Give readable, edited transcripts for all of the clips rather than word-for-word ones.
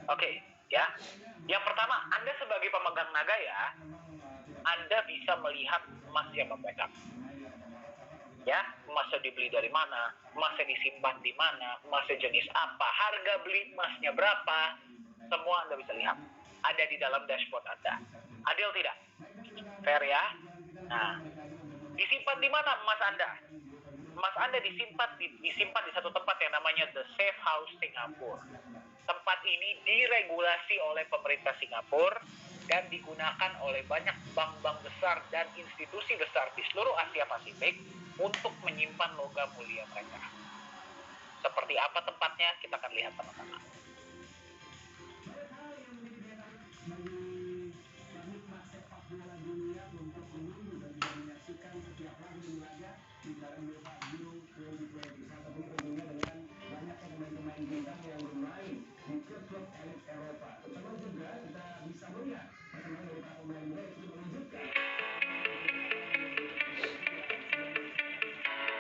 Oke, ya. Yang pertama, Anda sebagai pemegang Nagaya, Anda bisa melihat emas yang membackup. Ya, emasnya dibeli dari mana, emasnya disimpan di mana, emasnya jenis apa, harga beli emasnya berapa, semua Anda bisa lihat. Ada di dalam dashboard Anda. Adil tidak? Fair ya? Nah, disimpan di mana emas Anda? Emas Anda disimpan di satu tempat yang namanya The Safe House Singapura. Tempat ini diregulasi oleh pemerintah Singapura dan digunakan oleh banyak bank-bank besar dan institusi besar di seluruh Asia Pasifik untuk menyimpan logam mulia mereka. Seperti apa tempatnya, kita akan lihat sama-sama.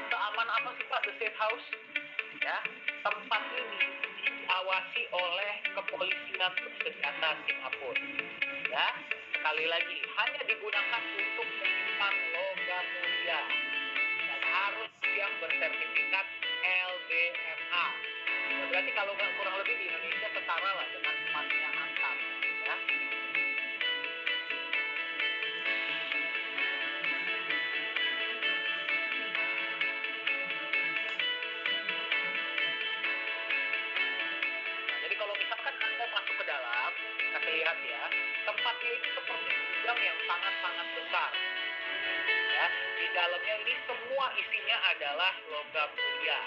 Seaman apa sih Pak The Safe House? Ya, tempat ini diawasi oleh kepolisian bersenjata Singapura. Ya, sekali lagi hanya digunakan untuk menyimpan logam mulia dan harus yang bersertifikat LBMA. Berarti kalau nggak kurang lebih di Indonesia setara lah dengan emasnya Antam. Ya. Jadi kalau misalkan Anda masuk ke dalam, kita lihat ya, tempatnya ini seperti gudang yang sangat-sangat besar. Ya, di dalamnya ini semua isinya adalah logam mulia.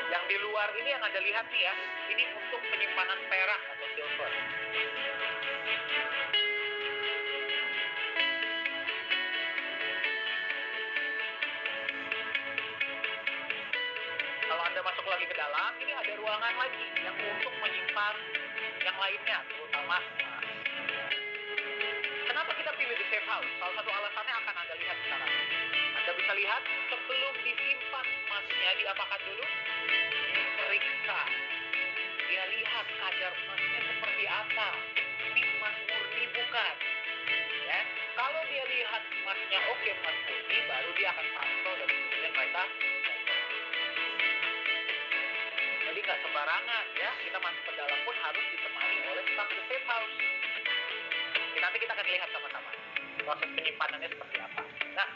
Yang di luar ini yang Anda lihat nih ya, ini untuk penyimpanan perak atau silver. Kalau Anda masuk lagi ke dalam, ini ada ruangan lagi yang untuk menyimpan yang lainnya, terutama emas. Kenapa kita pilih The Safe House? Salah satu alasannya akan Anda lihat sekarang. Anda bisa lihat sebelum disimpan emasnya diapakan dulu? Diperiksa. Dia lihat kadar emasnya seperti apa. Ini emas murni bukan? Ya, kalau dia lihat emasnya oke, emas murni, baru dia akan pantau dan kemudian mereka. Jadi nggak sembarangan ya, kita masuk ke dalam pun harus ditemani oleh staf The Safe House. Nanti kita akan lihat sama-sama proses penyimpanannya seperti apa. Nah,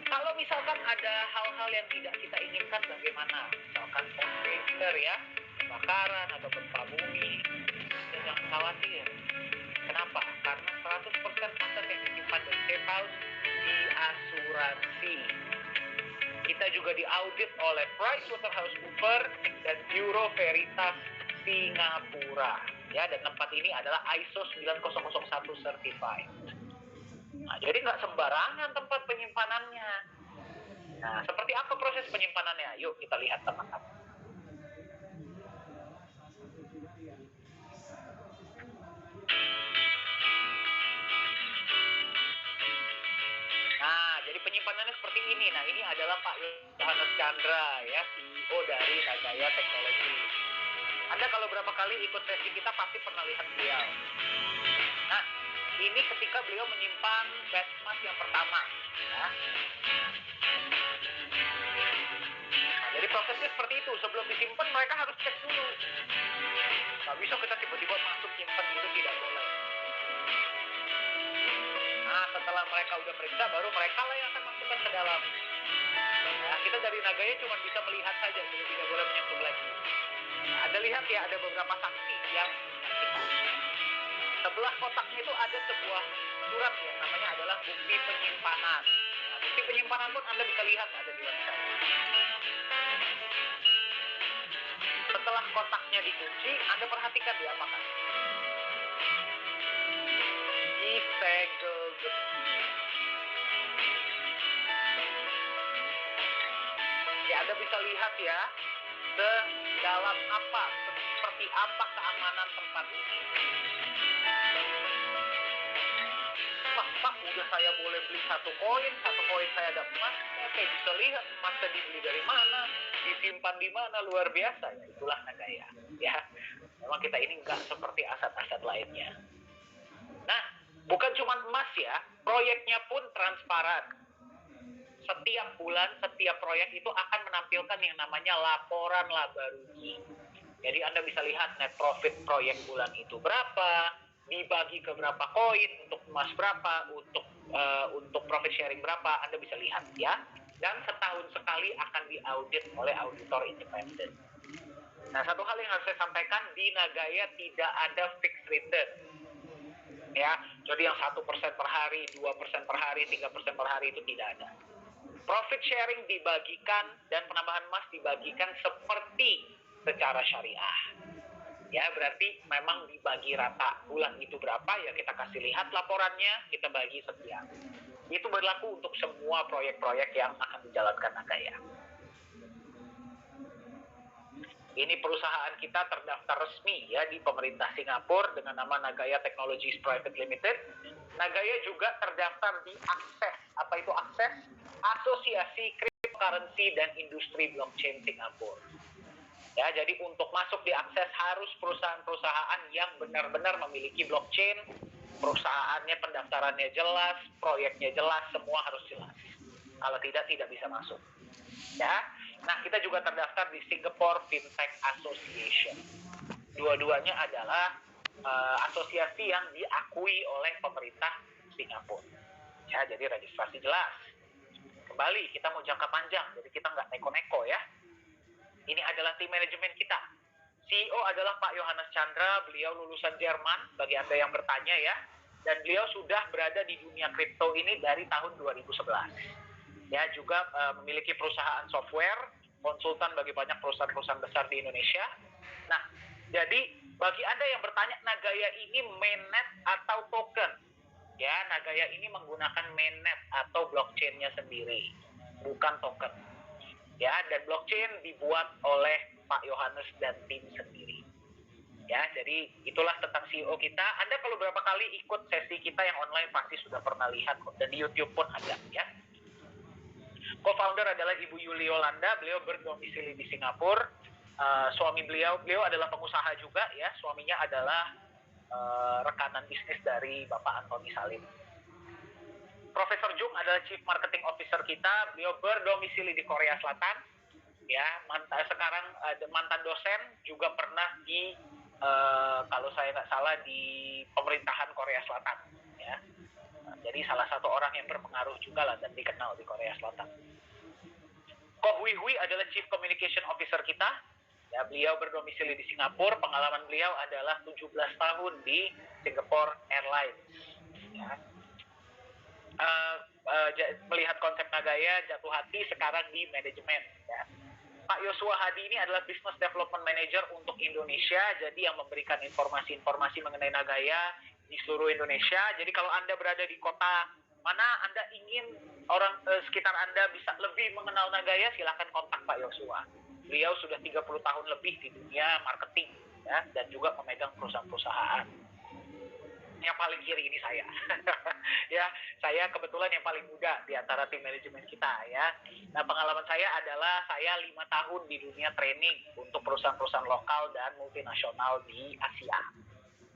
kalau misalkan ada hal-hal yang tidak kita inginkan bagaimana? Misalkan konflikter ya, kebakaran atau gempa bumi, ya jangan khawatir. Kenapa? Karena 100% aset yang disimpan di Safe House diasuransi. Kita juga diaudit oleh PricewaterhouseCoopers dan Bureau Veritas Singapura. Ya, dan tempat ini adalah ISO 9001 certified. Nah, jadi nggak sembarangan tempat penyimpanannya. Nah, seperti apa proses penyimpanannya? Yuk kita lihat teman-teman. Nah, jadi penyimpanannya seperti ini. Nah, ini adalah Pak Yohanes Chandra, ya, CEO dari Nagaya Teknologi. Anda kalau berapa kali ikut sesi kita pasti pernah lihat beliau. Nah, ini ketika beliau menyimpan batch emas yang pertama. Ya. Nah, jadi prosesnya seperti itu. Sebelum disimpan mereka harus cek dulu. Nggak bisa kita tiba-tiba masuk simpan gitu, tidak boleh. Nah, setelah mereka udah periksa, baru mereka lah yang akan masukkan ke dalam. Nah, kita dari Nagaya cuma bisa melihat saja, jadi tidak boleh menyentuh lagi. Nah, Anda lihat ya, ada beberapa saksi yang menyaksikan. Sebelah kotaknya itu ada sebuah surat yang namanya adalah bukti penyimpanan. Nah, bukti penyimpanan pun Anda bisa lihat ada di website. Setelah kotaknya dikunci, Anda perhatikan diapakan. Disegel besi. Ya, Anda bisa lihat ya, sedalam apa, seperti apa keamanan tempat ini. Pak, udah saya boleh beli satu koin saya ada emas, saya bisa lihat emasnya dibeli dari mana, disimpan di mana, luar biasa ya, itulah Nagaya. Ya, Memang kita ini nggak seperti aset-aset lainnya. Nah, bukan cuma emas ya, proyeknya pun transparan. Setiap bulan, setiap proyek itu akan menampilkan yang namanya laporan laba rugi. Jadi Anda bisa lihat net profit proyek bulan itu berapa, dibagi ke berapa koin, untuk emas berapa, untuk profit sharing berapa, Anda bisa lihat ya. Dan setahun sekali akan diaudit oleh auditor independen. Nah, satu hal yang harus saya sampaikan, di Nagaya tidak ada fixed return. Ya, jadi yang 1% per hari, 2% per hari, 3% per hari itu tidak ada. Profit sharing dibagikan dan penambahan emas dibagikan seperti secara syariah. Ya, berarti memang dibagi rata. Bulan itu berapa, ya kita kasih lihat laporannya, kita bagi sekian. Itu berlaku untuk semua proyek-proyek yang akan dijalankan Nagaya. Ini perusahaan kita terdaftar resmi ya di pemerintah Singapura dengan nama Nagaya Technologies Private Limited. Nagaya juga terdaftar di Akses. Apa itu Akses? Asosiasi Cryptocurrency dan Industri Blockchain Singapura. Ya, jadi untuk masuk di Akses harus perusahaan-perusahaan yang benar-benar memiliki blockchain, perusahaannya pendaftarannya jelas, proyeknya jelas, semua harus jelas. Kalau tidak bisa masuk. Ya, nah kita juga terdaftar di Singapore Fintech Association. Dua-duanya adalah asosiasi yang diakui oleh pemerintah Singapura. Ya, jadi registrasi jelas. Kembali, kita mau jangka panjang, jadi kita nggak neko-neko ya. Ini adalah tim manajemen kita. CEO adalah Pak Yohanes Chandra, beliau lulusan Jerman, bagi Anda yang bertanya ya. Dan beliau sudah berada di dunia kripto ini dari tahun 2011. Ya, juga memiliki perusahaan software, konsultan bagi banyak perusahaan-perusahaan besar di Indonesia. Nah, jadi bagi Anda yang bertanya, Nagaya ini mainnet atau token? Ya, Nagaya ini menggunakan mainnet atau blockchain-nya sendiri, bukan token. Ya, dan blockchain dibuat oleh Pak Yohanes dan tim sendiri. Ya, jadi itulah tentang CEO kita. Anda kalau berapa kali ikut sesi kita yang online pasti sudah pernah lihat, dan di YouTube pun ada ya. Co-founder adalah Ibu Yuli Yolanda, beliau berdomisili di Singapura. Suami beliau adalah pengusaha juga ya, suaminya adalah rekanan bisnis dari Bapak Antoni Salim. Profesor Jung adalah Chief Marketing Officer kita, beliau berdomisili di Korea Selatan. Ya, sekarang mantan dosen, juga pernah di kalau saya nggak salah di pemerintahan Korea Selatan. Ya, jadi salah satu orang yang berpengaruh juga lah dan dikenal di Korea Selatan. Ko Hui Hui adalah Chief Communication Officer kita. Ya, beliau berdomisili di Singapura. Pengalaman beliau adalah 17 tahun di Singapore Airlines. Ya. Melihat konsep Nagaya, jatuh hati sekarang di manajemen. Ya. Pak Yosua Hadi ini adalah Business Development Manager untuk Indonesia, jadi yang memberikan informasi-informasi mengenai Nagaya di seluruh Indonesia. Jadi kalau Anda berada di kota mana Anda ingin orang sekitar Anda bisa lebih mengenal Nagaya, silakan kontak Pak Yosua. Beliau sudah 30 tahun lebih di dunia marketing ya, dan juga memegang perusahaan-perusahaan. Yang paling kiri ini saya. Ya, saya kebetulan yang paling muda di antara tim manajemen kita ya. Nah, pengalaman saya adalah saya 5 tahun di dunia training untuk perusahaan-perusahaan lokal dan multinasional di Asia.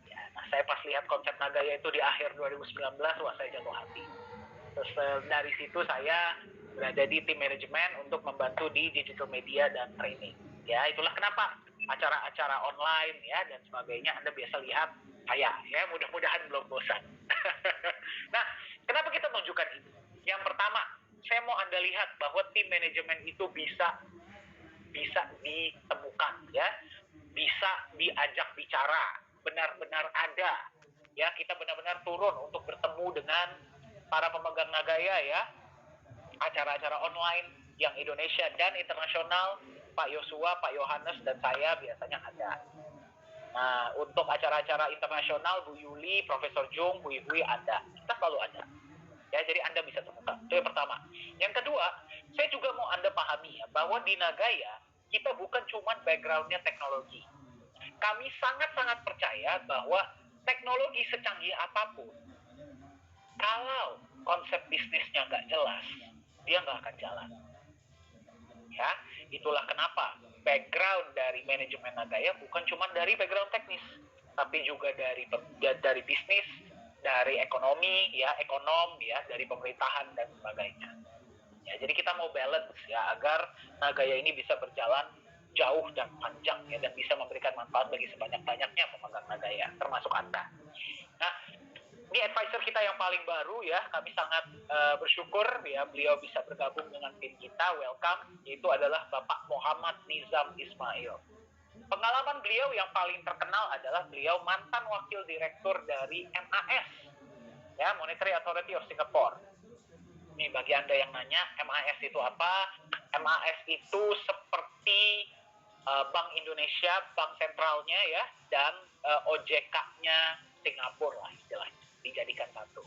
Ya, nah, saya pas lihat konsep Nagaya itu di akhir 2019, wah saya jatuh hati. Terus dari situ saya berada di tim manajemen untuk membantu di digital media dan training. Ya, itulah kenapa acara-acara online ya dan sebagainya Anda biasa lihat saya ya, mudah-mudahan belum bosan. Nah, kenapa kita tunjukkan itu? Yang pertama, saya mau Anda lihat bahwa tim manajemen itu bisa ditemukan ya, bisa diajak bicara, benar-benar ada ya, kita benar-benar turun untuk bertemu dengan para pemegang Nagaya ya, acara-acara online yang Indonesia dan internasional, Pak Yosua, Pak Yohanes dan saya biasanya ada. Nah, untuk acara-acara internasional, Bu Yuli, Profesor Jung, Bu Hui ada. Kita selalu ada. Ya, jadi Anda bisa temukan. Itu yang pertama. Yang kedua, saya juga mau Anda pahami ya, bahwa di Nagaya, kita bukan cuma background-nya teknologi. Kami sangat-sangat percaya bahwa teknologi secanggih apapun, kalau konsep bisnisnya nggak jelas, dia nggak akan jalan. Ya, itulah kenapa background dari manajemen Nagaya bukan cuma dari background teknis, tapi juga dari bisnis, dari ekonomi, ya ekonom, ya dari pemerintahan dan sebagainya. Ya, jadi kita mau balance ya agar Nagaya ini bisa berjalan jauh dan panjang ya, dan bisa memberikan manfaat bagi sebanyak-banyaknya pemegang Nagaya, termasuk Anda. Nah, ini advisor kita yang paling baru ya, kami sangat bersyukur ya beliau bisa bergabung dengan tim kita, welcome, yaitu adalah Bapak Muhammad Nizam Ismail. Pengalaman beliau yang paling terkenal adalah beliau mantan wakil direktur dari MAS, ya Monetary Authority of Singapore. Ini bagi Anda yang nanya, MAS itu apa? MAS itu seperti Bank Indonesia, bank sentralnya ya, dan OJK-nya Singapura lah istilahnya, dijadikan satu.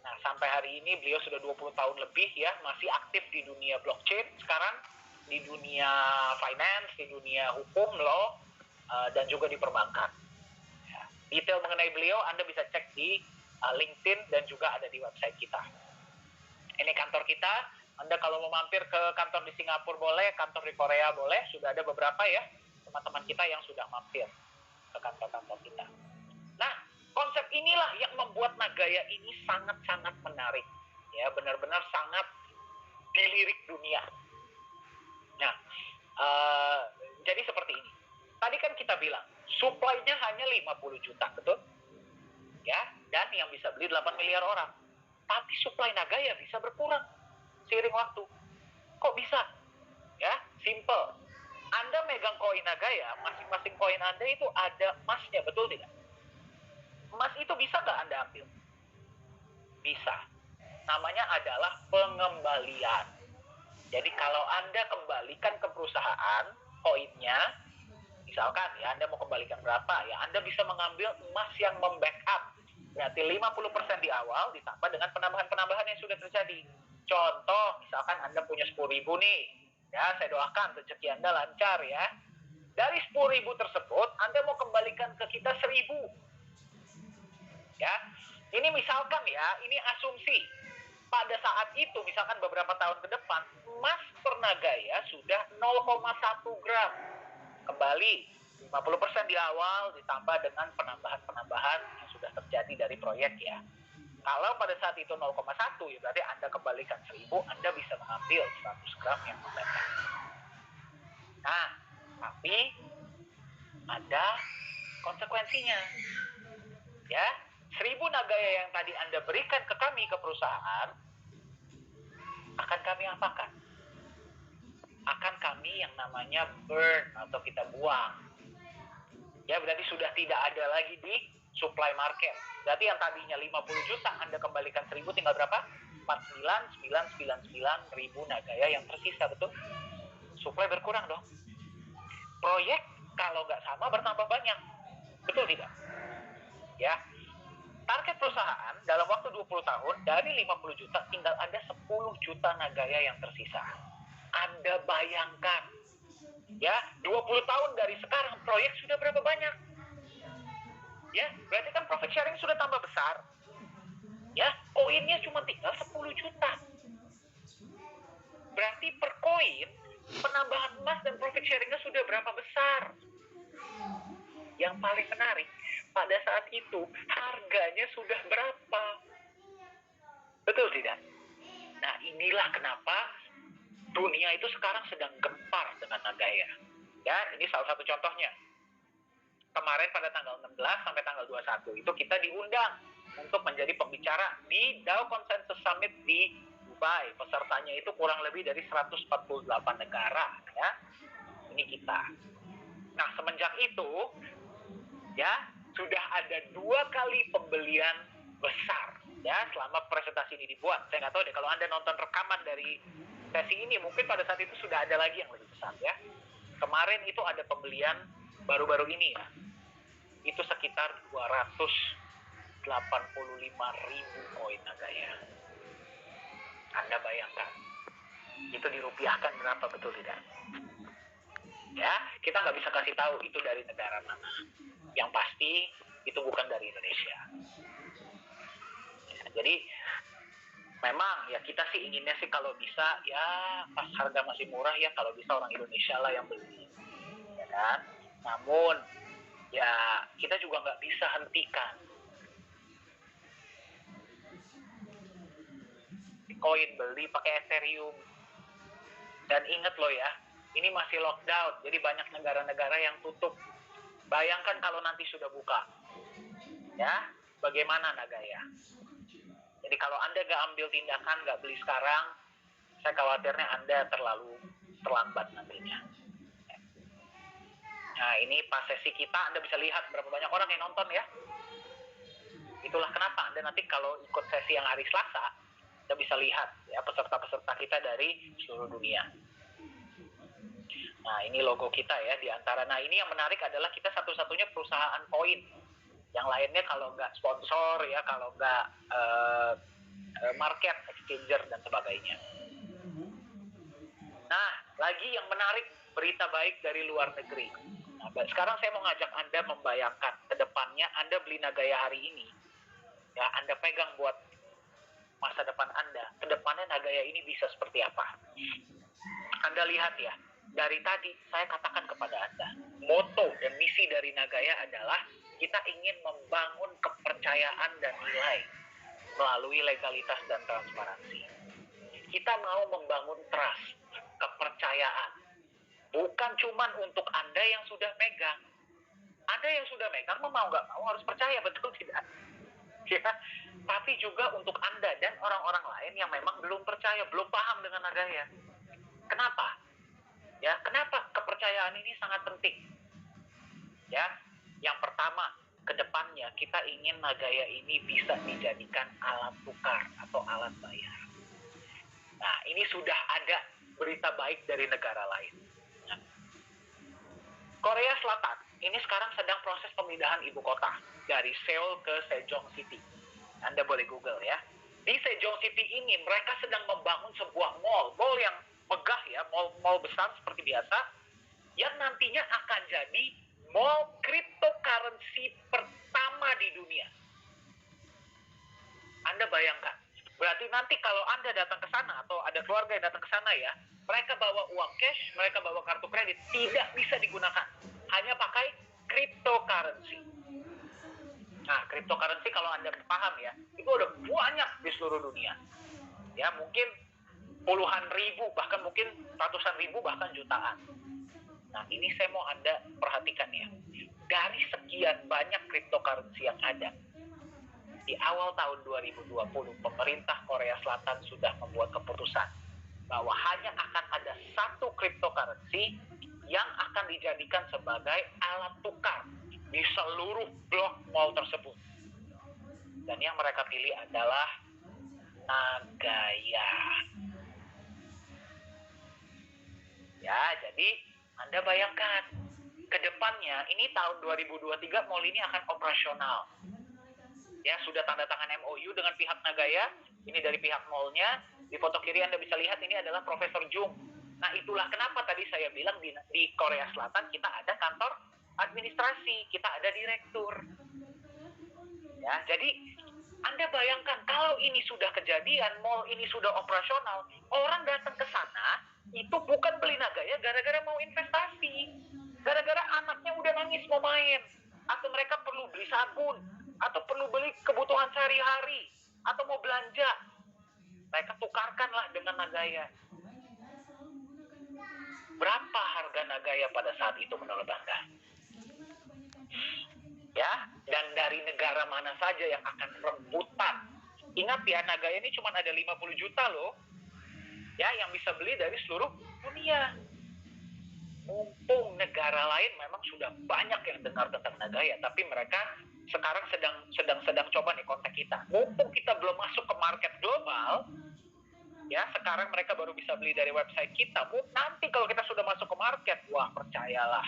Nah, sampai hari ini beliau sudah 20 tahun lebih ya, masih aktif di dunia blockchain sekarang, di dunia finance, di dunia hukum, law, dan juga di perbankan. Ya, detail mengenai beliau Anda bisa cek di LinkedIn dan juga ada di website kita. Ini kantor kita. Anda kalau mau mampir ke kantor di Singapura boleh, kantor di Korea boleh. Sudah ada beberapa ya teman-teman kita yang sudah mampir ke kantor-kantor kita. Nah, konsep inilah yang membuat Nagaya ini sangat-sangat menarik. Ya, benar-benar sangat dilirik dunia. Nah, jadi seperti ini. Tadi kan kita bilang, supply-nya hanya 50 juta, betul? Ya, dan yang bisa beli 8 miliar orang. Tapi supply Nagaya bisa berkurang seiring waktu. Kok bisa? Ya, simple. Anda megang koin Nagaya, masing-masing koin Anda itu ada emasnya, betul tidak? Emas itu bisa nggak Anda ambil? Bisa. Namanya adalah pengembalian. Jadi kalau Anda kembalikan ke perusahaan koinnya, misalkan ya Anda mau kembalikan berapa, ya Anda bisa mengambil emas yang membackup. Berarti 50% di awal ditambah dengan penambahan-penambahan yang sudah terjadi. Contoh, misalkan Anda punya 10.000 nih. Ya, saya doakan rezeki Anda lancar ya. Dari 10.000 tersebut, Anda mau kembalikan ke kita 1.000. Ya, ini misalkan ya, ini asumsi. Pada saat itu, misalkan beberapa tahun ke depan, emas per Nagaya sudah 0,1 gram. Kembali, 50% di awal ditambah dengan penambahan-penambahan yang sudah terjadi dari proyek ya. Kalau pada saat itu 0,1 ya berarti Anda kembalikan 1.000, Anda bisa mengambil 100 gram yang membackup. Nah, tapi ada konsekuensinya. Ya, 1.000 Nagaya yang tadi Anda berikan ke kami, ke perusahaan, akan kami apakan? Akan kami yang namanya burn atau kita buang. Ya, berarti sudah tidak ada lagi di supply market. Berarti yang tadinya 50 juta Anda kembalikan 1.000, tinggal berapa? 49.999 ribu Nagaya yang tersisa, betul? Supply berkurang dong. Proyek kalau nggak sama bertambah banyak, betul tidak? Ya, target perusahaan dalam waktu 20 tahun dari 50 juta tinggal ada 10 juta Nagaya yang tersisa. Anda bayangkan ya, 20 tahun dari sekarang proyek sudah berapa banyak? Ya, berarti kan profit sharing sudah tambah besar. Ya, koinnya cuma tinggal 10 juta. Berarti per koin penambahan emas dan profit sharingnya sudah berapa besar? Yang paling menarik, pada saat itu harganya sudah berapa? Betul tidak? Nah, inilah kenapa dunia itu sekarang sedang gempar dengan Nagaya. Ya, ini salah satu contohnya. Kemarin pada tanggal 16 sampai tanggal 21 itu kita diundang untuk menjadi pembicara di DAO Consensus Summit di Dubai. Pesertanya itu kurang lebih dari 148 negara ya. Ini kita. Nah, semenjak itu ya sudah ada 2 kali pembelian besar ya selama presentasi ini dibuat. Saya nggak tahu deh kalau Anda nonton rekaman dari sesi ini, mungkin pada saat itu sudah ada lagi yang lebih besar ya. Kemarin itu ada pembelian baru-baru ini ya. Itu sekitar 285 ribu koin Nagaya. Anda bayangkan, itu dirupiahkan berapa, betul tidak? Ya, kita nggak bisa kasih tahu itu dari negara mana. Yang pasti, itu bukan dari Indonesia. Ya, jadi, memang ya kita sih inginnya sih kalau bisa, ya pas harga masih murah ya kalau bisa orang Indonesia lah yang beli. kan? Namun ya kita juga nggak bisa hentikan koin beli pakai Ethereum. Dan ingat loh ya, ini masih lockdown, jadi banyak negara-negara yang tutup. Bayangkan kalau nanti sudah buka, ya, bagaimana Nagaya? Jadi kalau Anda nggak ambil tindakan, nggak beli sekarang, saya khawatirnya Anda terlalu terlambat nantinya. Nah, ini pas sesi kita, Anda bisa lihat berapa banyak orang yang nonton ya. Itulah kenapa Anda nanti kalau ikut sesi yang hari Selasa, Anda bisa lihat ya peserta-peserta kita dari seluruh dunia. Nah, ini logo kita ya di antara. Nah, ini yang menarik adalah kita satu-satunya perusahaan koin. Yang lainnya kalau nggak sponsor ya, kalau nggak market, exchanger, dan sebagainya. Nah, lagi yang menarik, berita baik dari luar negeri. Nah, sekarang saya mau ngajak Anda membayangkan ke depannya Anda beli Nagaya hari ini. Ya, Anda pegang buat masa depan Anda. Ke depannya Nagaya ini bisa seperti apa? Anda lihat ya, dari tadi saya katakan kepada Anda, moto dan misi dari Nagaya adalah kita ingin membangun kepercayaan dan nilai melalui legalitas dan transparansi. Kita mau membangun trust, kepercayaan. Bukan cuma untuk Anda yang sudah megang. Anda yang sudah megang mau nggak mau harus percaya, betul tidak? Ya, tapi juga untuk Anda dan orang-orang lain yang memang belum percaya, belum paham dengan Nagaya. Kenapa? Ya, kenapa kepercayaan ini sangat penting? Ya, yang pertama, kedepannya kita ingin Nagaya ini bisa dijadikan alat tukar atau alat bayar. Nah, ini sudah ada berita baik dari negara lain. Nah, Korea Selatan ini sekarang sedang proses pemindahan ibu kota dari Seoul ke Sejong City. Anda boleh Google ya. Di Sejong City ini mereka sedang membangun sebuah mall yang megah ya, mall besar seperti biasa, yang nantinya akan jadi mall cryptocurrency pertama di dunia. Anda bayangkan, berarti nanti kalau Anda datang ke sana atau ada keluarga yang datang ke sana ya, mereka bawa uang cash, mereka bawa kartu kredit, tidak bisa digunakan. Hanya pakai cryptocurrency. Nah, cryptocurrency kalau Anda paham ya, itu udah banyak di seluruh dunia. Ya, mungkin puluhan ribu, bahkan mungkin ratusan ribu, bahkan jutaan. Nah, ini saya mau Anda perhatikan ya. Dari sekian banyak cryptocurrency yang ada, di awal tahun 2020, pemerintah Korea Selatan sudah membuat keputusan bahwa hanya akan ada satu cryptocurrency yang akan dijadikan sebagai alat tukar di seluruh blok mall tersebut. Dan yang mereka pilih adalah Nagaya. Ya, jadi Anda bayangkan, ke depannya, ini tahun 2023 mall ini akan operasional. Ya, sudah tanda tangan MOU dengan pihak Nagaya, ini dari pihak mallnya. Di foto kiri Anda bisa lihat ini adalah Profesor Jung. Nah, itulah kenapa tadi saya bilang di Korea Selatan kita ada kantor administrasi, kita ada direktur. Ya, jadi Anda bayangkan kalau ini sudah kejadian, mall ini sudah operasional, orang datang ke sana itu bukan beli Nagaya gara-gara mau investasi, gara-gara anaknya udah nangis mau main, atau mereka perlu beli sabun, atau perlu beli kebutuhan sehari-hari, atau mau belanja, mereka tukarkanlah dengan Nagaya. Berapa harga Nagaya pada saat itu menurut Anda? Ya, dan dari negara mana saja yang akan rebutan? Ingat ya, Nagaya ini cuma ada 50 juta loh, ya, yang bisa beli dari seluruh dunia. Mumpung negara lain memang sudah banyak yang dengar tentang Nagaya, tapi mereka sekarang sedang coba nih kontak kita. Mumpung kita belum masuk ke market global, ya, sekarang mereka baru bisa beli dari website kita. Nanti kalau kita sudah masuk ke market, wah, percayalah,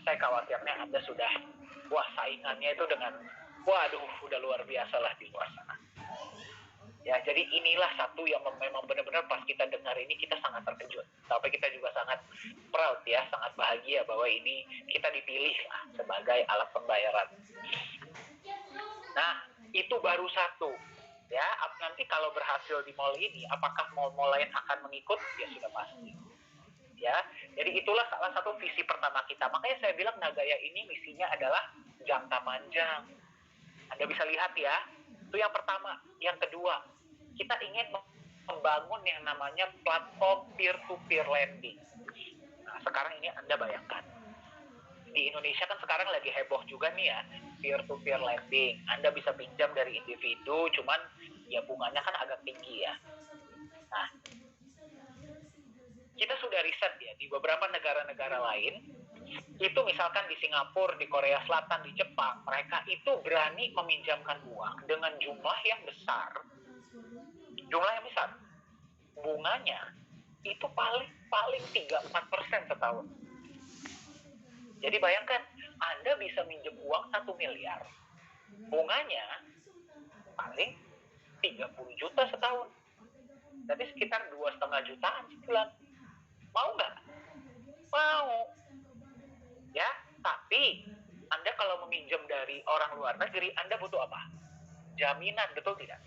saya khawatirnya Anda sudah, wah, saingannya itu dengan, waduh, udah luar biasa lah di luar sana. Ya, jadi inilah satu yang memang benar-benar pas kita dengar ini kita sangat terkejut. Tapi kita juga sangat proud ya, sangat bahagia bahwa ini kita dipilih lah sebagai alat pembayaran. Nah, itu baru satu. Ya, nanti kalau berhasil di mall ini, apakah mall-mall lain akan mengikut? Ya sudah pasti. Ya, jadi itulah salah satu visi pertama kita. Makanya saya bilang Nagaya ini misinya adalah jangka panjang. Anda bisa lihat ya, itu yang pertama. Yang kedua, kita ingin membangun yang namanya platform peer-to-peer lending. Nah, sekarang ini Anda bayangkan, di Indonesia kan sekarang lagi heboh juga nih ya, peer-to-peer lending. Anda bisa pinjam dari individu, cuman ya bunganya kan agak tinggi ya. Nah, kita sudah riset ya, di beberapa negara-negara lain, itu misalkan di Singapura, di Korea Selatan, di Jepang, mereka itu berani meminjamkan uang dengan jumlah yang besar. Jumlah yang besar. Bunganya itu paling 3-4% setahun. Jadi bayangkan, Anda bisa minjem uang 1 miliar. Bunganya paling 30 juta setahun. Tapi sekitar 2,5 jutaan sebulan. Mau nggak? Mau. Ya, tapi Anda kalau meminjam dari orang luar negeri, Anda butuh apa? Jaminan, betul tidak?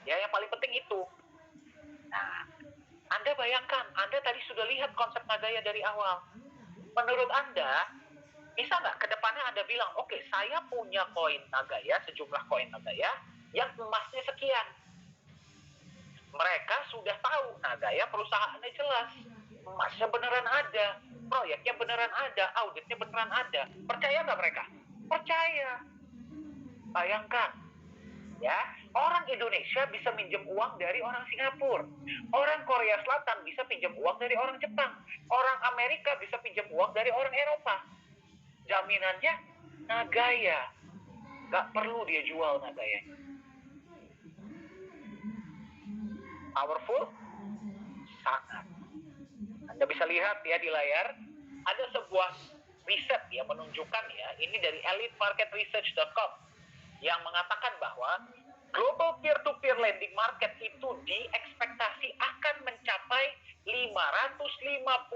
Ya, yang paling penting itu. Nah, Anda bayangkan, Anda tadi sudah lihat konsep Nagaya dari awal. Menurut Anda, bisa nggak ke depannya Anda bilang, oke, saya punya koin Nagaya, sejumlah koin Nagaya, yang emasnya sekian. Mereka sudah tahu, Nagaya perusahaannya jelas. Emasnya beneran ada, proyeknya beneran ada, auditnya beneran ada. Percaya nggak mereka? Percaya. Bayangkan, ya, orang Indonesia bisa minjem uang dari orang Singapura, orang Korea Selatan bisa pinjam uang dari orang Jepang, orang Amerika bisa pinjam uang dari orang Eropa. Jaminannya Nagaya, nggak perlu dia jual Nagaya. Powerful, sangat. Anda bisa lihat ya di layar, ada sebuah riset yang menunjukkan ya, ini dari elitemarketresearch.com yang mengatakan bahwa global peer-to-peer lending market itu diekspektasi akan mencapai 558,9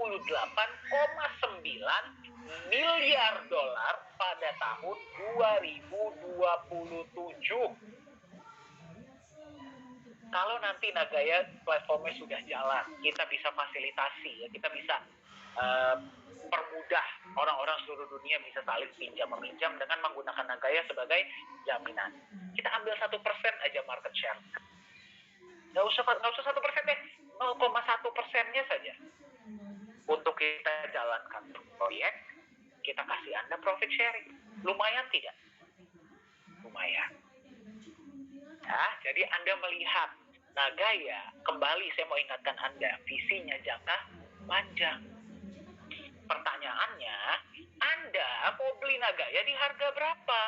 miliar dolar pada tahun 2027. Kalau nanti Nagaya platformnya sudah jalan, kita bisa fasilitasi, ya, kita bisa permudah orang-orang seluruh dunia bisa saling pinjam meminjam dengan menggunakan Nagaya sebagai jaminan. Kita ambil 1% aja market share. Nggak usah 1% deh, 0,1%-nya saja. Untuk kita jalankan proyek, kita kasih Anda profit sharing. Lumayan tidak? Lumayan. Ya, jadi Anda melihat Nagaya, kembali saya mau ingatkan Anda, visinya jangka panjang. Pertanyaannya, Anda mau beli Nagaya di harga berapa?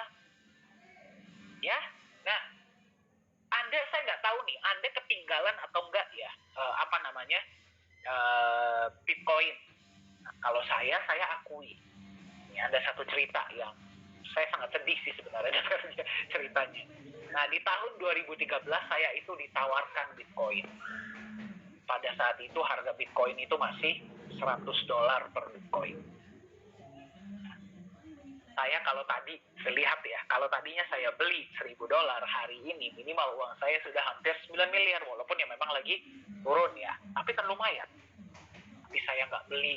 Ya, nah, saya nggak tahu nih, Anda ketinggalan atau enggak ya, Bitcoin. Nah, kalau saya akui, ini ada satu cerita yang saya sangat sedih sih sebenarnya ceritanya. Nah, di tahun 2013 saya itu ditawarkan Bitcoin. Pada saat itu harga Bitcoin itu masih $100 per Bitcoin. Saya kalau tadi, lihat ya, kalau tadinya saya beli $1.000, hari ini minimal uang saya sudah hampir 9 miliar, walaupun ya memang lagi turun ya, tapi kan lumayan. Tapi saya nggak beli.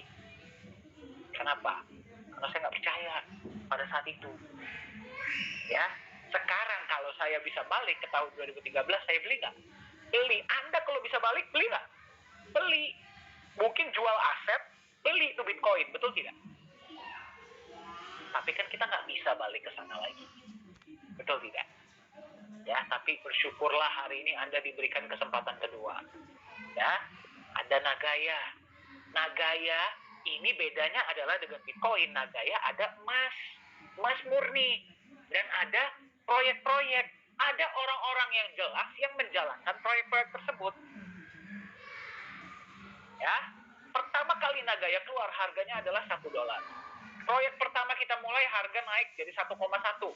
Kenapa? Karena saya nggak percaya pada saat itu. Ya, sekarang kalau saya bisa balik ke tahun 2013, saya beli nggak? Beli. Anda kalau bisa balik, beli nggak? Beli. Mungkin jual aset, beli itu Bitcoin, betul tidak? Tapi kan kita nggak bisa balik ke sana lagi, betul tidak? Ya, tapi bersyukurlah hari ini Anda diberikan kesempatan kedua. Ya, ada Nagaya. Nagaya ini bedanya adalah dengan Bitcoin. Nagaya ada emas murni, dan ada proyek-proyek. Ada orang-orang yang jelas yang menjalankan proyek-proyek tersebut. Ya, pertama kali Nagaya keluar harganya adalah $1. Proyek pertama kita mulai harga naik jadi 1,1.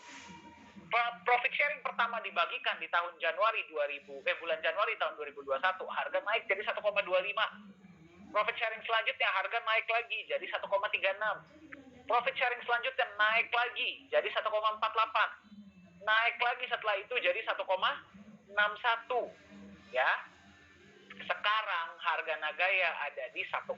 Profit sharing pertama dibagikan di tahun bulan Januari tahun 2021, harga naik jadi 1,25. Profit sharing selanjutnya harga naik lagi jadi 1,36. Profit sharing selanjutnya naik lagi jadi 1,48. Naik lagi setelah itu jadi 1,61. Ya. Sekarang harga Nagaya ada di 1,75.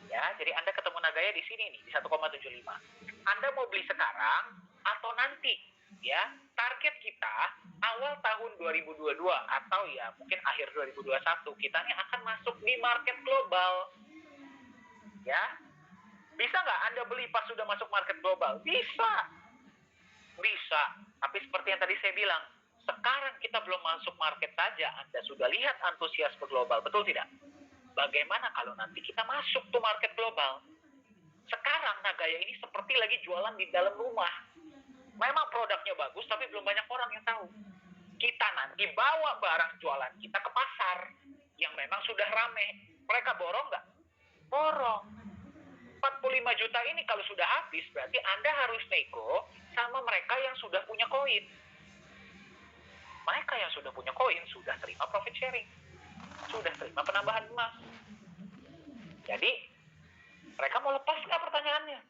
Ya, jadi Anda ketemu Nagaya di sini nih, di 1,75. Anda mau beli sekarang atau nanti? Ya, target kita awal tahun 2022 atau ya mungkin akhir 2021 kita nih akan masuk di market global. Ya, bisa nggak Anda beli pas sudah masuk market global? Bisa. Bisa. Tapi seperti yang tadi saya bilang, sekarang kita belum masuk market saja, Anda sudah lihat antusiasme global, betul tidak? Bagaimana kalau nanti kita masuk tuh market global? Sekarang Nagaya ini seperti lagi jualan di dalam rumah. Memang produknya bagus, tapi belum banyak orang yang tahu. Kita nanti bawa barang jualan kita ke pasar yang memang sudah rame. Mereka borong nggak? Borong. 45 juta ini kalau sudah habis, berarti Anda harus nego sama mereka yang sudah punya koin. Mereka yang sudah punya koin sudah terima profit sharing, sudah terima penambahan emas. Jadi, mereka mau lepas nggak pertanyaannya?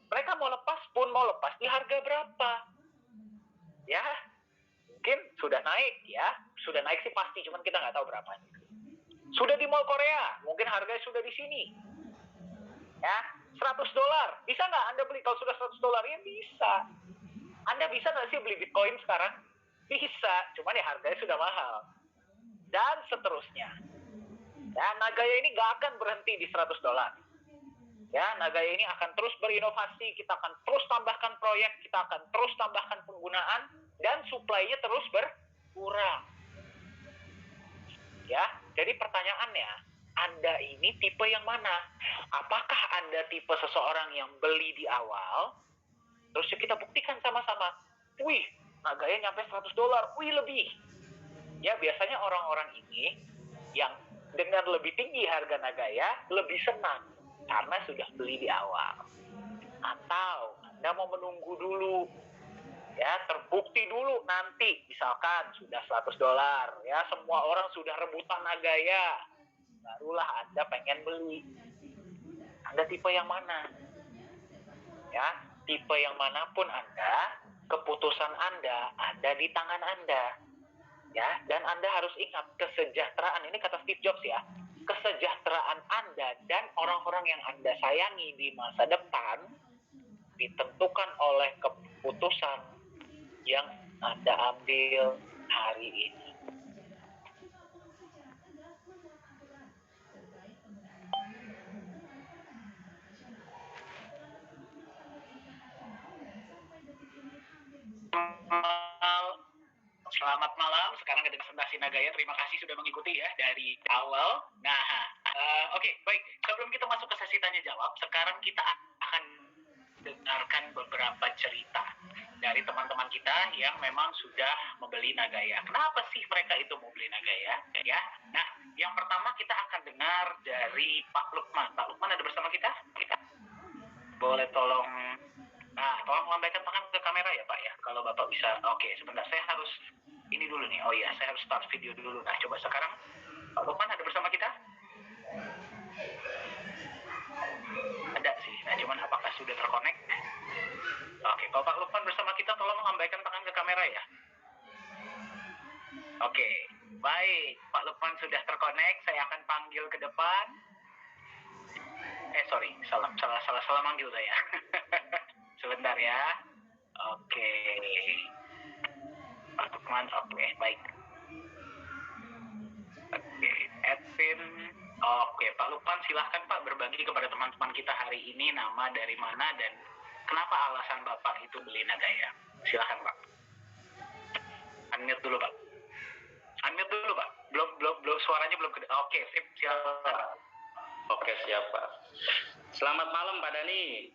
Mereka mau lepas pun mau lepas di harga berapa? Ya, mungkin sudah naik ya. Sudah naik sih pasti, cuman kita nggak tahu berapa. Sudah di Mall Korea, mungkin harganya sudah di sini. Ya, $100. Bisa nggak Anda beli kalau sudah $100? Ya bisa. Anda bisa nggak sih beli Bitcoin sekarang? Bisa, cuman ya harganya sudah mahal. Dan seterusnya. Ya, Nagaya ini nggak akan berhenti di $100. Ya, Nagaya ini akan terus berinovasi, kita akan terus tambahkan proyek, kita akan terus tambahkan penggunaan, dan supply-nya terus berkurang. Ya, jadi pertanyaannya, Anda ini tipe yang mana? Apakah Anda tipe seseorang yang beli di awal, terus kita buktikan sama-sama, wih, Nagaya nyampe $100, wih lebih. Ya, biasanya orang-orang ini yang dengan lebih tinggi harga Nagaya lebih senang karena sudah beli di awal. Atau Anda mau menunggu dulu, ya terbukti dulu nanti, misalkan sudah $100, ya semua orang sudah rebutan Nagaya, barulah Anda pengen beli. Anda tipe yang mana? Ya, tipe yang manapun Anda, keputusan Anda ada di tangan Anda. Ya, dan Anda harus ingat, kesejahteraan ini kata Steve Jobs ya, kesejahteraan Anda dan orang-orang yang Anda sayangi di masa depan ditentukan oleh keputusan yang Anda ambil hari ini. Selamat malam. Sekarang kita presentasi Nagaya. Terima kasih sudah mengikuti ya dari awal. Nah, oke, baik. Sebelum kita masuk ke sesi tanya jawab, sekarang kita akan dengarkan beberapa cerita dari teman-teman kita yang memang sudah membeli Nagaya. Kenapa sih mereka itu mau beli Nagaya? Ya. Nah, yang pertama kita akan dengar dari Pak Lukman. Pak Lukman ada bersama kita? Boleh tolong lambaikan tangan ke kamera ya Pak ya, kalau Bapak bisa. Oke, sebentar, saya harus ini dulu nih. Oh iya, saya harus start video dulu. Nah, coba sekarang Pak Lukman ada bersama kita? Ada sih. Nah, cuman apakah sudah terkonek? Oke, kalau Pak Lukman bersama kita, tolong lambaikan tangan ke kamera ya. Oke, baik. Pak Lukman sudah terkonek. Saya akan panggil ke depan. Sorry, salah manggil saya. Sebentar ya. Oke. Pak Lukman, oke, baik. Oke, Edwin. Oke, Pak Lukman, silahkan Pak berbagi kepada teman-teman kita hari ini nama dari mana dan kenapa alasan Bapak itu beli Nagaya. Silahkan Pak. Unmute dulu Pak. Unmute dulu Pak. Belum suaranya belum gede. Oke, sip, silakan. Oke, siap Pak. Selamat malam Pak Dani.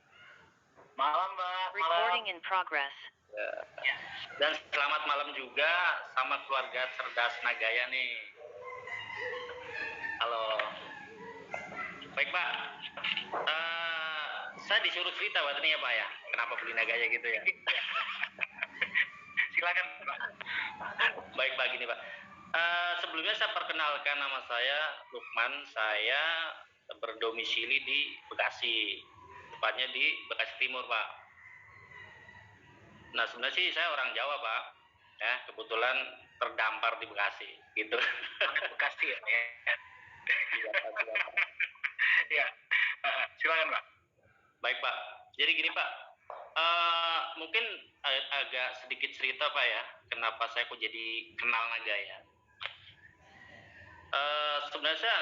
Malam Pak. Recording in progress. Ya. Dan selamat malam juga sama keluarga cerdas Nagaya nih. Halo. Baik Pak. Saya disuruh cerita Pak Dani ya Pak ya. Kenapa beli Nagaya gitu ya? Silakan Pak. Baik Pak, gini Pak. Sebelumnya saya perkenalkan, nama saya Lukman. Saya berdomisili di Bekasi, tepatnya di Bekasi Timur Pak. Nah sebenarnya sih saya orang Jawa Pak, ya kebetulan terdampar di Bekasi gitu. Bekasi ya. Iya, Pak, silakan. Ya, silakan Pak. Baik Pak, jadi gini Pak, mungkin agak sedikit cerita Pak ya, kenapa saya kok jadi kenal Nagaya. Sebenarnya saya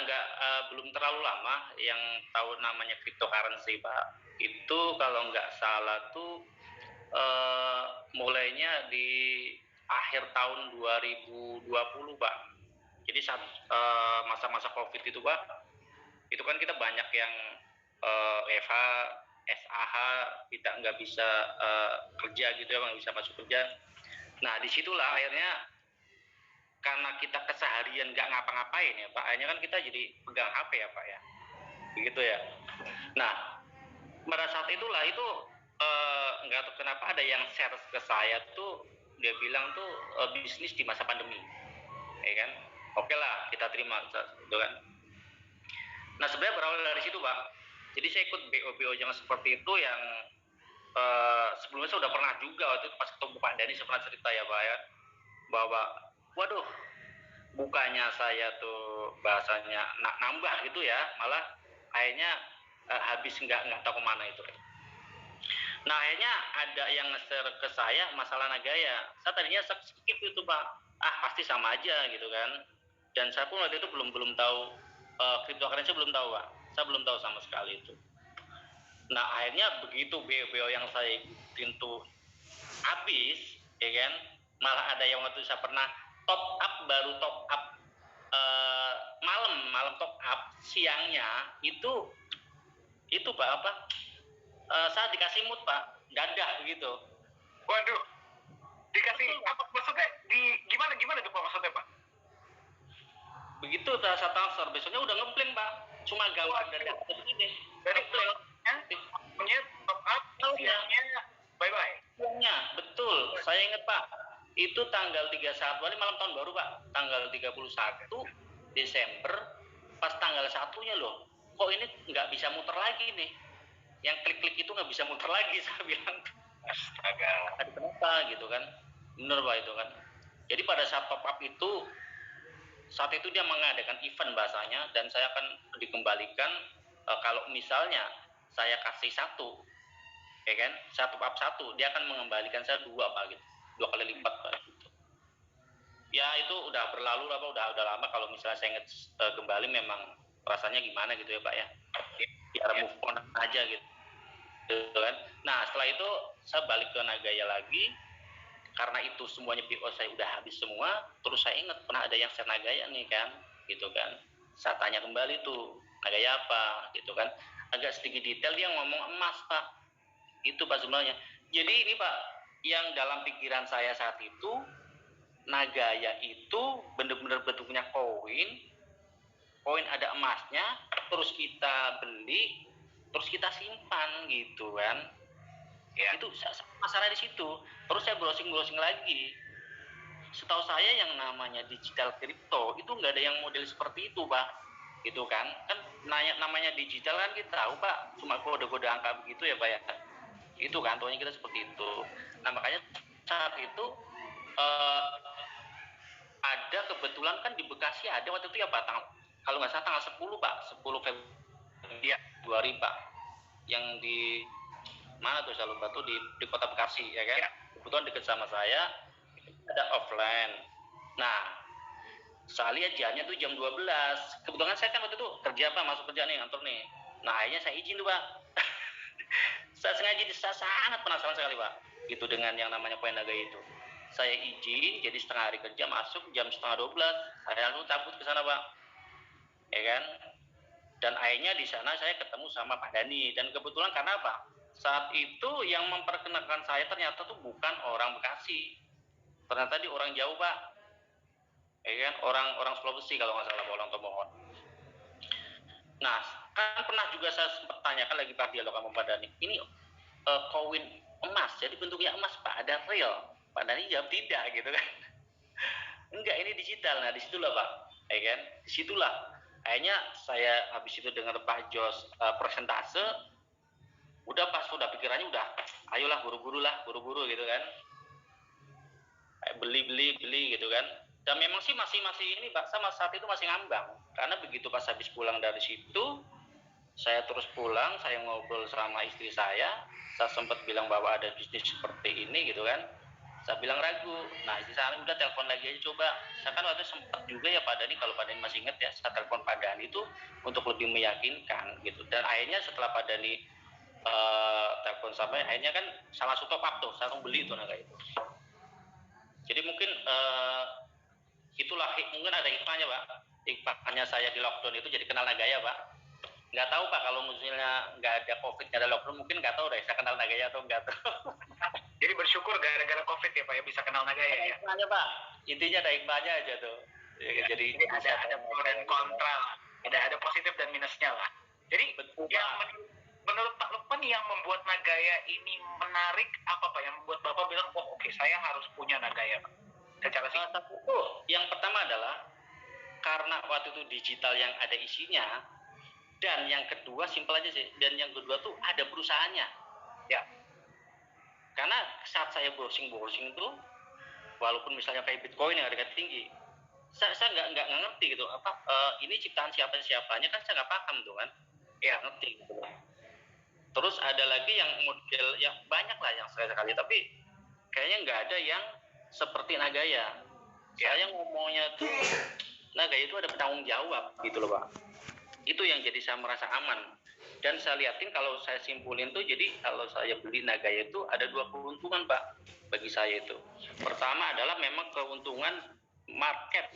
belum terlalu lama yang tahu namanya cryptocurrency Pak. Itu kalau nggak salah tuh mulainya di akhir tahun 2020 Pak. Jadi saat masa-masa COVID itu Pak, itu kan kita banyak yang WFH, SAH, kita nggak bisa kerja gitu ya, nggak bisa masuk kerja. Nah disitulah akhirnya karena kita keseharian nggak ngapa-ngapain ya Pak, akhirnya kan kita jadi pegang HP ya Pak ya, begitu ya. Nah pada saat itulah itu nggak tahu kenapa ada yang share ke saya tuh, dia bilang tuh bisnis di masa pandemi, ya kan? Oke lah kita terima, gitu kan. Nah sebenarnya berawal dari situ Pak. Jadi saya ikut BO yang seperti itu yang sebelumnya saya udah pernah juga waktu itu pas ketemu Pak Dhani saya pernah cerita ya Pak ya, bahwa waduh bukannya saya tuh bahasanya nambah gitu ya, malah akhirnya habis nggak tahu kemana itu. Nah akhirnya ada yang nge-share ke saya masalah Nagaya. Saya tadinya skip itu Pak, pasti sama aja gitu kan. Dan saya pun waktu itu belum tahu cryptocurrency, belum tahu Pak. Saya belum tahu sama sekali itu. Nah akhirnya begitu BO yang saya ikutin tuh habis, ya kan, malah ada yang waktu saya pernah top up, baru top up malam top up, siangnya itu Pak apa, saya dikasih mood Pak, dadah begitu. Waduh, dikasih apa maksudnya? Gimana tuh Pak maksudnya Pak? Begitu saya transfer, besoknya udah ngeblink Pak, cuma gambar dadah begini. Dari punya top up, siangnya bye bye. Siangnya betul, saya ingat Pak, itu tanggal 31, ini malam tahun baru Pak, tanggal 31 Desember, pas tanggal 1-nya loh, kok ini nggak bisa muter lagi nih, yang klik-klik itu nggak bisa muter lagi, saya bilang. Astaga. Ada kenapa gitu kan, bener Pak itu kan. Jadi pada saat top up itu, saat itu dia mengadakan event bahasanya, dan saya akan dikembalikan kalau misalnya saya kasih 1, ya kan, saya top up 1, dia akan mengembalikan saya 2 Pak gitu, 2 kali lipat Pak gitu. Ya itu udah berlalu lah Pak, udah lama. Kalau misalnya saya ingat kembali memang rasanya gimana gitu ya Pak ya, biar move on aja gitu kan. Nah setelah itu saya balik ke Nagaya lagi, karena itu semuanya PO saya udah habis semua. Terus saya ingat pernah ada yang share Nagaya nih kan, gitu kan. Saya tanya kembali tuh, Nagaya apa gitu kan, agak sedikit detail dia ngomong emas Pak, itu Pak sebenarnya. Jadi ini Pak, yang dalam pikiran saya saat itu, Nagaya itu bener-bener bentuknya koin ada emasnya, terus kita beli, terus kita simpan gitu kan ya. Itu masalah di situ. Terus saya browsing lagi, setahu saya yang namanya digital crypto itu nggak ada yang model seperti itu Pak, gitu kan. Namanya digital kan kita tahu Pak, cuma kode-kode angka begitu ya Pak ya, itu kan tahunya kita seperti itu. Nah makanya saat itu ada kebetulan kan di Bekasi ada waktu itu ya Pak, kalau nggak salah tanggal 10 Pak, 10 Februari Pak, yang di mana tuh saya lupa tuh, di kota Bekasi ya kan. Kebetulan dekat sama saya ada offline. Nah saya lihat jamnya tuh jam 12. Kebetulan saya kan waktu itu kerja Pak, masuk kerja nih, kantor nih. Nah akhirnya saya izin tuh Pak. Saya sengaja, saya sangat penasaran sekali Pak, gitu dengan yang namanya koin Nagaya itu. Saya izin, jadi setengah hari kerja, masuk jam 11:30, saya langsung cabut ke sana Pak, ya kan. Dan akhirnya di sana saya ketemu sama Pak Dhani, dan kebetulan karena apa, saat itu yang memperkenalkan saya ternyata tuh bukan orang Bekasi, ternyata dia orang jauh Pak, ya kan, orang Sulawesi kalau nggak salah, orang Tomohon. Nah kan pernah juga saya sempat tanyakan lagi Pak dialog sama Pak Dhani, ini koin emas, jadi bentuknya emas Pak, ada real? Pak Dhani jawab tidak gitu kan. Enggak, ini digital. Nah disitulah Pak, ya kan, disitulah akhirnya saya habis itu dengar Pak Jos presentase, udah pas udah pikirannya udah, ayolah buru-buru gitu kan, beli gitu kan. Dan memang sih masih ini Pak, sama saat itu masih ngambang. Karena begitu pas habis pulang dari situ, saya terus pulang, saya ngobrol sama istri saya sempat bilang bahwa ada bisnis seperti ini gitu kan. Saya bilang ragu. Nah, istri saya udah telepon lagi aja coba. Saya kan waktu sempat juga ya Pak Dani, kalau Pak Dani masih ingat ya, saya telepon Pak Dani itu untuk lebih meyakinkan gitu. Dan akhirnya setelah Pak Dani telepon sampai, akhirnya kan sama suka Pak tuh, saya beli itu naga itu. Jadi mungkin itulah mungkin ada hikmahnya Pak. Hikmahnya saya di lockdown itu jadi kenal Nagaya Pak. Nggak tahu Pak, kalau misalnya nggak ada COVID, nggak ada lockdown, mungkin nggak tahu deh saya kenal Nagaya atau nggak tahu. Jadi bersyukur gara-gara COVID ya Pak ya bisa kenal Nagaya ya. Hikmahnya Pak, intinya ada hikmahnya aja tuh. Ya, jadi ada pro dan kontra lah. Ada positif dan minusnya lah. Jadi betul, yang menurut Pak Lukman yang membuat Nagaya ini menarik apa Pak? Yang membuat Bapak bilang, oh oke, saya harus punya Nagaya Pak. Secara satu itu yang pertama adalah karena waktu itu digital yang ada isinya, dan yang kedua simpel aja sih, dan yang kedua tuh ada perusahaannya ya. Karena saat saya browsing tuh, walaupun misalnya kayak Bitcoin yang harga tinggi, saya nggak ngerti gitu apa ini ciptaan siapanya kan saya nggak paham tuh kan ya, ngerti gitu. Terus ada lagi yang model yang banyak lah yang sekali tapi kayaknya nggak ada yang seperti Nagaya. Saya ngomongnya tuh Nagaya itu ada penanggung jawab gitu loh Pak. Itu yang jadi saya merasa aman. Dan saya liatin kalau saya simpulin tuh, jadi kalau saya beli Nagaya itu ada 2 keuntungan Pak bagi saya itu. Pertama adalah memang keuntungan market